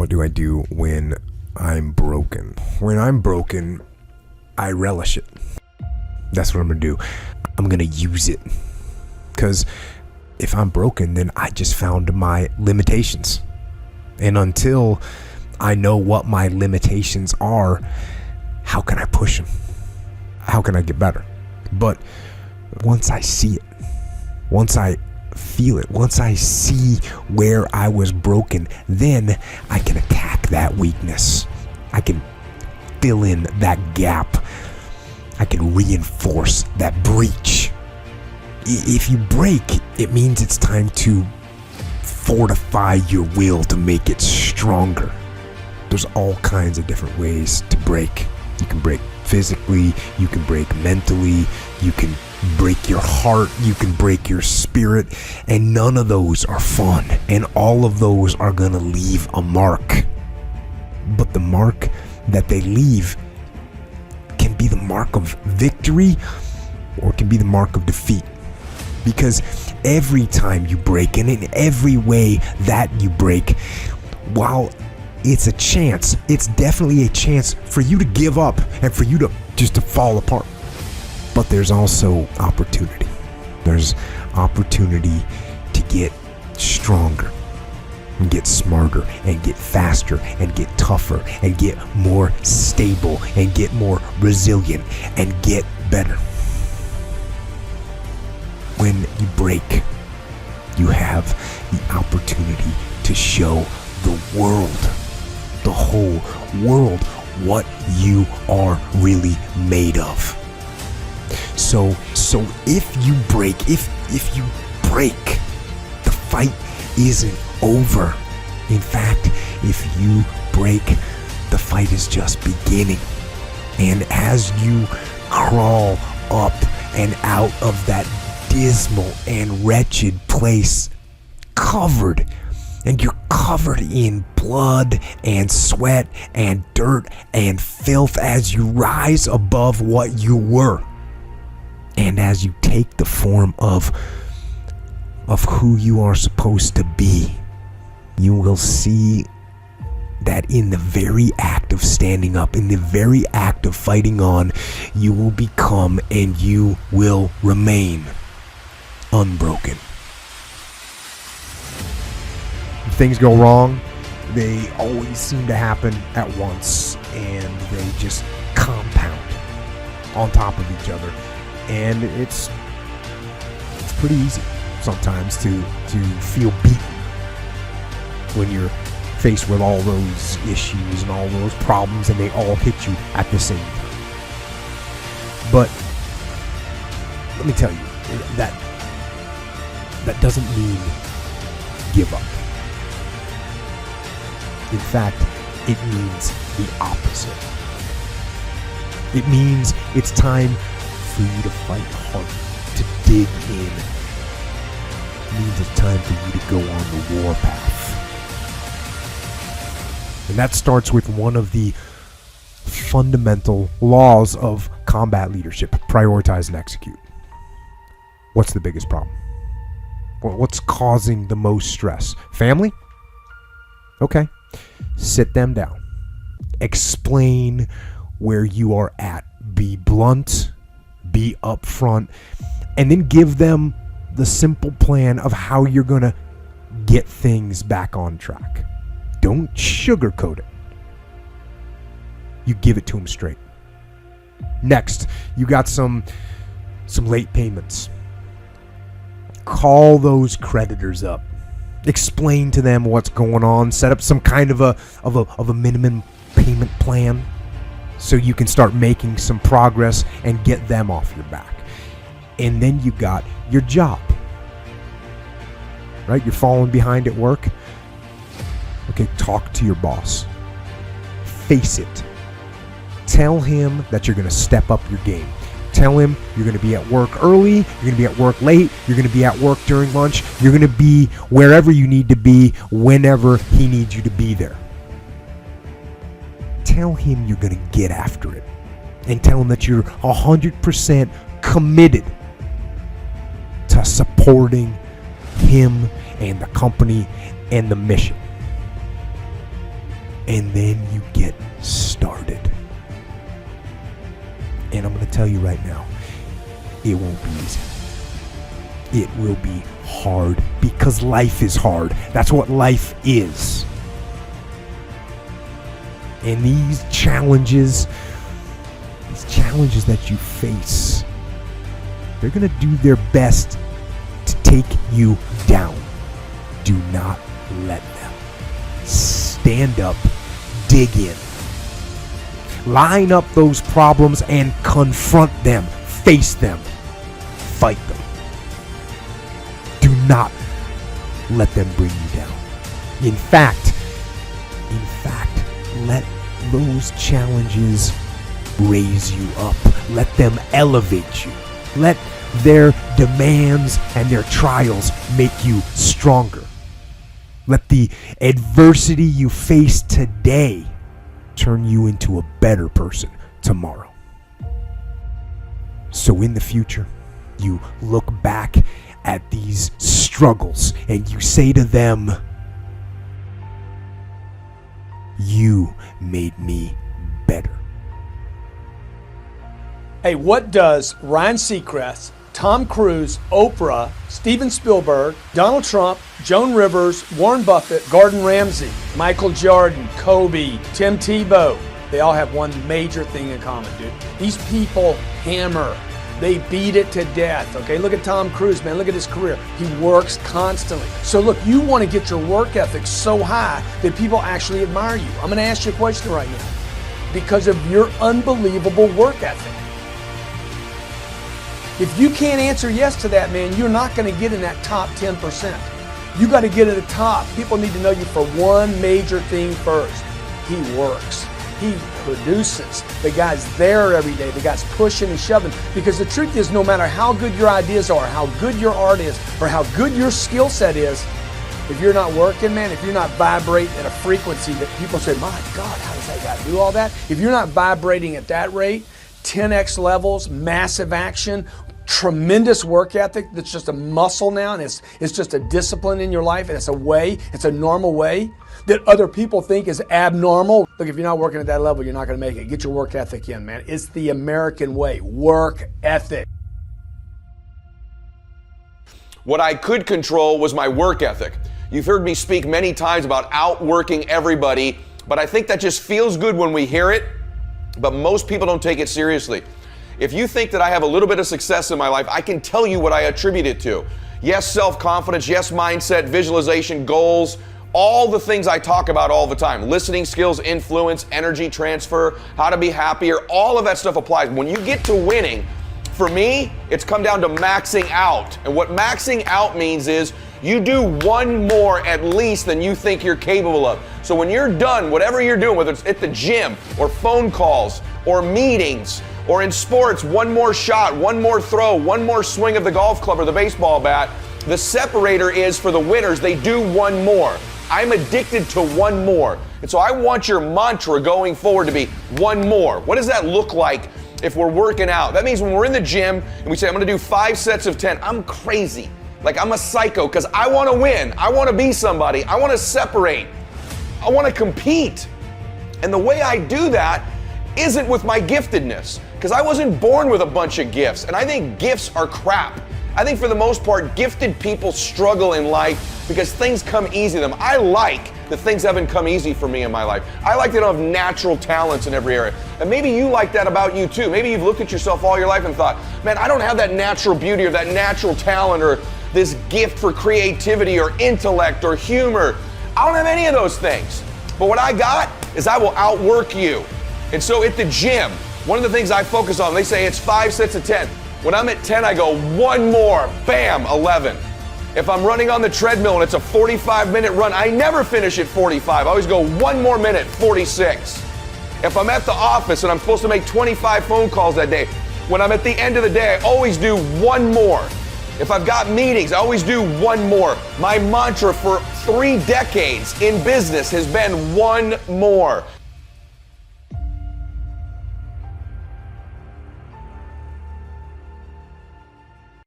What do I do when I'm broken? When I'm broken, I relish it. That's what I'm gonna do. I'm gonna use it. Because if I'm broken, then I just found my limitations. And until I know what my limitations are, how can I push them? How can I get better? But once I see it, once I feel it, once I see where I was broken, then I can attack that weakness. I can fill in that gap. I can reinforce that breach. If you break, it means it's time to fortify your will to make it stronger. There's all kinds of different ways to break. You can break physically, you can break mentally, you can break your heart, you can break your spirit, and none of those are fun, and all of those are gonna leave a mark. But the mark that they leave can be the mark of victory, or it can be the mark of defeat. Because every time you break, and in every way that you break, while it's a chance, it's definitely a chance for you to give up and for you to just to fall apart. But there's also opportunity. There's opportunity to get stronger and get smarter and get faster and get tougher and get more stable and get more resilient and get better. When you break, you have the opportunity to show the world, the whole world, what you are really made of. So if you break, if you break, the fight isn't over. In fact, if you break, the fight is just beginning. And as you crawl up and out of that dismal and wretched place, covered, and you're covered in blood and sweat and dirt and filth as you rise above what you were. And as you take the form of who you are supposed to be, you will see that in the very act of standing up, in the very act of fighting on, you will become and you will remain unbroken. Things go wrong, they always seem to happen at once, and they just compound on top of each other. And it's pretty easy sometimes to feel beaten when you're faced with all those issues and all those problems, and they all hit you at the same time. But let me tell you, that doesn't mean give up. In fact, it means the opposite. It means it's time for you to fight hard, to dig in. It means it's time for you to go on the warpath. And that starts with one of the fundamental laws of combat leadership: prioritize and execute. What's the biggest problem? What's causing the most stress? Family? Okay. Sit them down. Explain where you are at. Be blunt. Be upfront. And then give them the simple plan of how you're going to get things back on track. Don't sugarcoat it. You give it to them straight. Next, you got some late payments. Call those creditors up. Explain to them what's going on. Set up some kind of a minimum payment plan so you can start making some progress and get them off your back. And then you got your job. Right? You're falling behind at work. Okay, talk to your boss. Face it. Tell him that you're going to step up your game. Tell him you're going to be at work early, you're going to be at work late, you're going to be at work during lunch, you're going to be wherever you need to be whenever he needs you to be there. Tell him you're going to get after it. And tell him that you're 100% committed to supporting him and the company and the mission. and then you get started. And I'm going to tell you right now, it won't be easy. It will be hard because life is hard. That's what life is. And these challenges that you face, they're going to do their best to take you down. Do not let them. Stand up, dig in. Line up those problems and confront them. Face them. Fight them. Do not let them bring you down. In fact, let those challenges raise you up. Let them elevate you. Let their demands and their trials make you stronger. Let the adversity you face today turn you into a better person tomorrow. So in the future, you look back at these struggles and you say to them, "You made me better." Hey, what does Ryan Seacrest, Tom Cruise, Oprah, Steven Spielberg, Donald Trump, Joan Rivers, Warren Buffett, Gordon Ramsay, Michael Jordan, Kobe, Tim Tebow, they all have one major thing in common, dude. These people hammer. They beat it to death, okay? Look at Tom Cruise, man. Look at his career. He works constantly. So look, you want to get your work ethic so high that people actually admire you. I'm going to ask you a question right now. Because of your unbelievable work ethic. If you can't answer yes to that, man, you're not going to get in that top 10%. You got to get to the top. People need to know you for one major thing first. He works. He produces. The guy's there every day. The guy's pushing and shoving. Because the truth is, no matter how good your ideas are, how good your art is, or how good your skill set is, if you're not working, man, if you're not vibrating at a frequency that people say, "My God, how does that guy do all that?" If you're not vibrating at that rate, 10x levels, massive action, tremendous work ethic that's just a muscle now, and it's just a discipline in your life, and it's a way, it's a normal way that other people think is abnormal. Look, if you're not working at that level, you're not going to make it. Get your work ethic in, man. It's the American way. Work ethic. What I could control was my work ethic. You've heard me speak many times about outworking everybody, but I think that just feels good when we hear it, but most people don't take it seriously. If you think that I have a little bit of success in my life, I can tell you what I attribute it to. Yes, self-confidence, yes, mindset, visualization, goals, all the things I talk about all the time. Listening skills, influence, energy transfer, how to be happier, all of that stuff applies. When you get to winning, for me, it's come down to maxing out. And what maxing out means is you do one more at least than you think you're capable of. So when you're done, whatever you're doing, whether it's at the gym or phone calls or meetings or in sports, one more shot, one more throw, one more swing of the golf club or the baseball bat, the separator is for the winners, they do one more. I'm addicted to one more. And so I want your mantra going forward to be one more. What does that look like if we're working out? That means when we're in the gym and we say, I'm gonna do 5 sets of 10, I'm crazy. Like I'm a psycho because I want to win. I want to be somebody. I want to separate. I want to compete. And the way I do that isn't with my giftedness, because I wasn't born with a bunch of gifts. And I think gifts are crap. I think for the most part, gifted people struggle in life because things come easy to them. I like that things haven't come easy for me in my life. I like that I don't have natural talents in every area. And maybe you like that about you too. Maybe you've looked at yourself all your life and thought, man, I don't have that natural beauty or that natural talent or this gift for creativity or intellect or humor. I don't have any of those things. But what I got is I will outwork you. And so at the gym, one of the things I focus on, they say it's 5 sets of 10. When I'm at 10, I go one more, bam, 11. If I'm running on the treadmill and it's a 45-minute run, I never finish at 45. I always go one more minute, 46. If I'm at the office and I'm supposed to make 25 phone calls that day, when I'm at the end of the day, I always do one more. If I've got meetings, I always do one more. My mantra for 3 decades in business has been one more.